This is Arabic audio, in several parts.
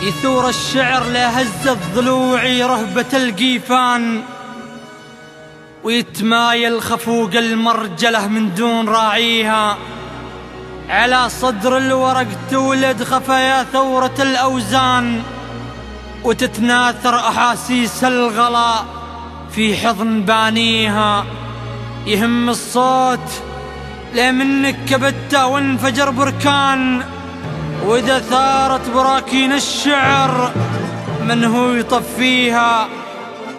يثور الشعر لهزت ضلوعي رهبة القيفان، ويتمايل خفوق المرجلة من دون راعيها. على صدر الورق تولد خفايا ثورة الأوزان، وتتناثر أحاسيس الغلا في حضن بانيها. يهم الصوت لمنك كبته وانفجر بركان، وإذا ثارت براكين الشعر من هو يطفيها؟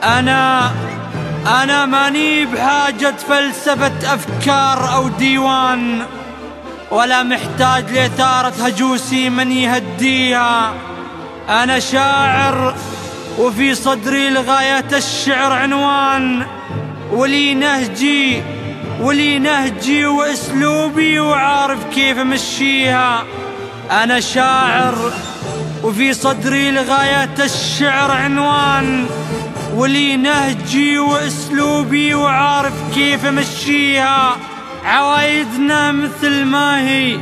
أنا ماني بحاجة فلسفة أفكار أو ديوان، ولا محتاج لإثارة هجوسي من يهديها. أنا شاعر وفي صدري لغاية الشعر عنوان، ولي نهجي وأسلوبي وعارف كيف أمشيها. أنا شاعر وفي صدري لغاية الشعر عنوان، ولي نهجي وأسلوبي وعارف كيف أمشيها. عوايدنا مثل ما هي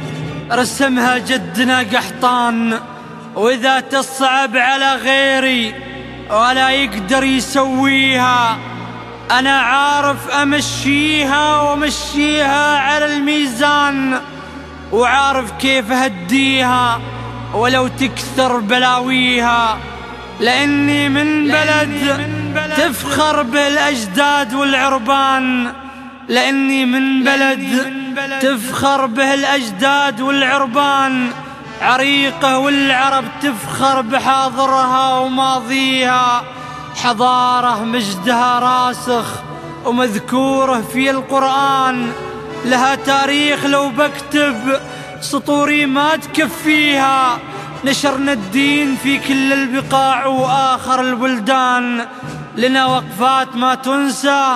رسمها جدنا قحطان، وإذا تصعب على غيري ولا يقدر يسويها، أنا عارف أمشيها ومشيها على الميزان، وعارف كيف أهديها ولو تكثر بلاويها. لأني من بلد تفخر به الأجداد والعربان، لأني من بلد تفخر به الأجداد والعربان، عريقة والعرب تفخر بحاضرها وماضيها. حضارة مجدها راسخ ومذكوره في القرآن، لها تاريخ لو بكتب سطوري ما تكفيها. نشرنا الدين في كل البقاع وآخر البلدان، لنا وقفات ما تنسى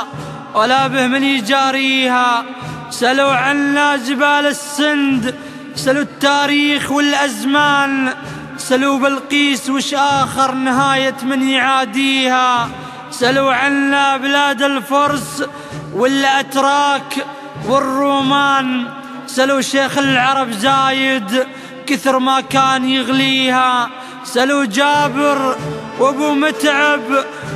ولا به من يجاريها. سلوا عنا جبال السند، سلوا التاريخ والأزمان، سلوا بلقيس وش آخر نهاية من يعاديها. سلوا عنا بلاد الفرس والأتراك والرومان، سلوا شيخ العرب زايد كثر ما كان يغليها. سلوا جابر وابو متعب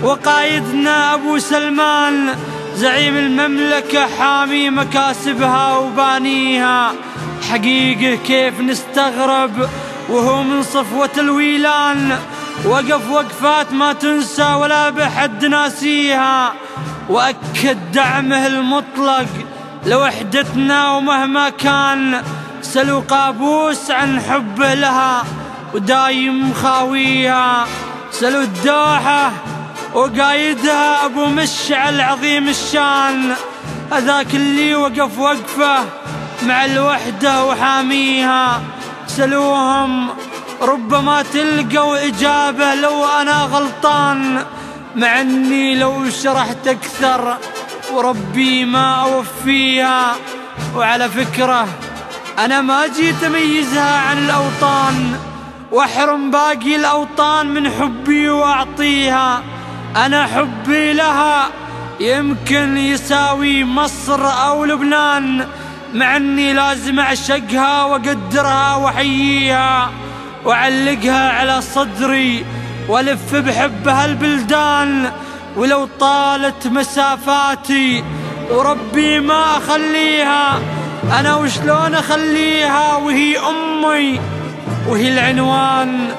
وقايدنا ابو سلمان، زعيم المملكة حامي مكاسبها وبانيها. حقيقة كيف نستغرب وهو من صفوة الويلان، وقف وقفات ما تنسى ولا بحد ناسيها. وأكد دعمه المطلق لوحدتنا ومهما كان، سلوا قابوس عن حبه لها ودايم خاويها. سلوا الدوحة وقايدها أبو مشعل عظيم الشان، هذاك اللي وقف وقفه مع الوحدة وحاميها. سلوهم ربما تلقوا إجابة لو أنا غلطان، مع أني لو شرحت أكثر وربي ما أوفيها. وعلى فكرة أنا ما جيت أميزها عن الأوطان وأحرم باقي الأوطان من حبي وأعطيها. أنا حبي لها يمكن يساوي مصر أو لبنان، مع أني لازم أعشقها وأقدرها وأحييها، وأعلقها على صدري وألف بحبها البلدان. ولو طالت مسافاتي وربي ما أخليها، أنا وشلون أخليها وهي أمي وهي العنوان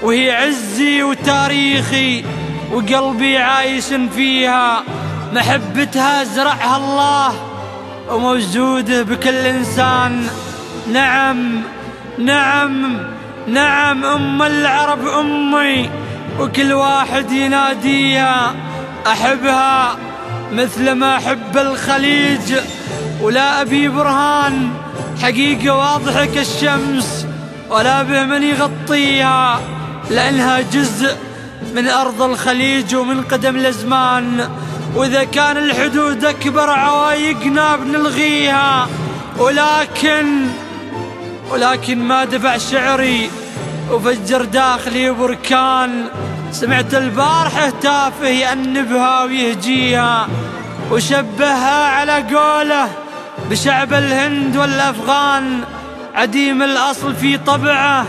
وهي عزي وتاريخي وقلبي عايش فيها. محبتها زرعها الله وموجوده بكل إنسان. نعم نعم نعم، أم العرب أمي وكل واحد يناديها. أحبها مثل ما أحب الخليج، ولا أبي برهان حقيقة واضحة كالشمس ولا به من يغطيها، لأنها جزء من أرض الخليج ومن قدم الأزمان. وإذا كان الحدود أكبر عوايقنا بنلغيها، ولكن ما دفع شعري وفجر داخلي بركان. سمعت البارحة تافه يأنبها ويهجيها، وشبهها على قوله بشعب الهند والأفغان، عديم الأصل في طبعه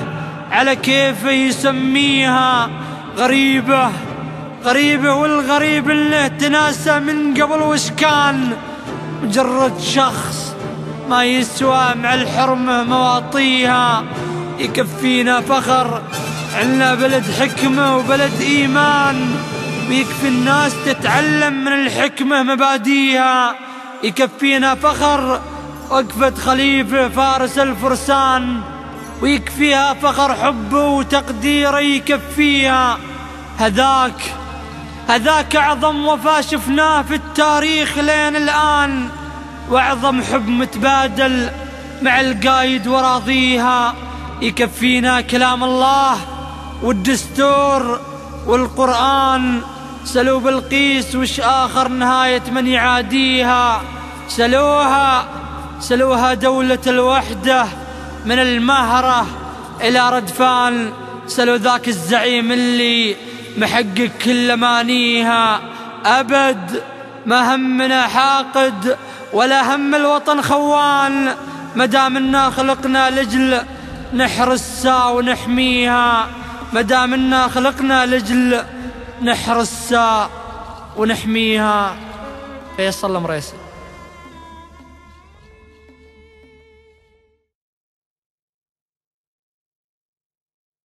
على كيف يسميها غريبة. غريبة والغريب اللي تناسى من قبل وش كان، مجرد شخص ما يسوى مع الحرمة مواطيها. يكفينا فخر عنا بلد حكمة وبلد إيمان، ويكفي الناس تتعلم من الحكمة مباديها. يكفينا فخر وقفة خليفة فارس الفرسان، ويكفيها فخر حبه وتقديره يكفيها. هذاك أعظم وفا شفناه في التاريخ لين الآن، وأعظم حب متبادل مع القايد وراضيها. يكفينا كلام الله والدستور والقرآن. سلوا بلقيس وش آخر نهاية من يعاديها، سلوها دولة الوحدة من المهرة إلى ردفان. سلوا ذاك الزعيم اللي محقق كل أمانيها. أبد ما همنا حاقد ولا هم الوطن خوان، مدام إنا خلقنا لجل نحرسها ونحميها. مدام إنا خلقنا لجل نحرسها ونحميها. فيصل مريسي.